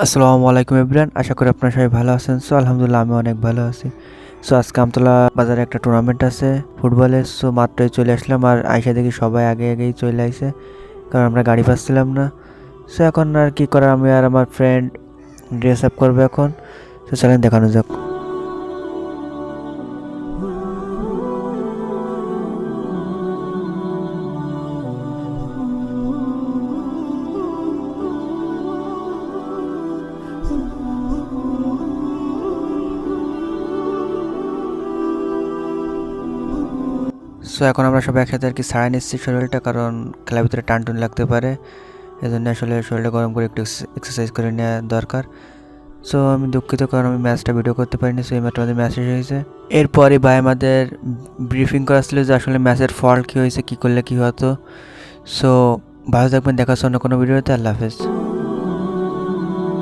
আসসালামু আলাইকুম এভরিওয়ান, আশা করি আপনারা সবাই ভালো আছেন। আলহামদুলিল্লাহ আমি অনেক ভালো আছি। আজকে আমতলা বাজারে একটা টুর্নামেন্ট আছে ফুটবলের। মাত্রই চলে আসলাম, আর আইসা দেখি সবাই আগেই চলে আইছে, কারণ আমরা গাড়ি পাচ্ছিলাম না। এখন আর কি করার, আমি আর আমার ফ্রেন্ড ড্রেস আপ করবো এখন। চলেন দেখানো যাক। এখন আমরা সবাই একসাথে আর কি ছাড়া নিচ্ছি শরীরটা, কারণ খেলার ভিতরে টান লাগতে পারে। এই জন্য আসলে শরীরটা গরম করে একটু এক্সারসাইজ করে নেওয়া দরকার। আমি দুঃখিত, কারণ আমি ম্যাচটা ভিডিও করতে পারিনি। এই মাত্র আমাদের ম্যাচ শেষ হয়েছে। এরপরই ভাই আমাদের ব্রিফিং করাচ্ছিল যে আসলে ম্যাচের ফল্ট কী হয়েছে, কী করলে কী হতো। ভালো থাকবেন, দেখা হচ্ছে অন্য কোনো ভিডিওতে। আল্লাহ হাফেজ।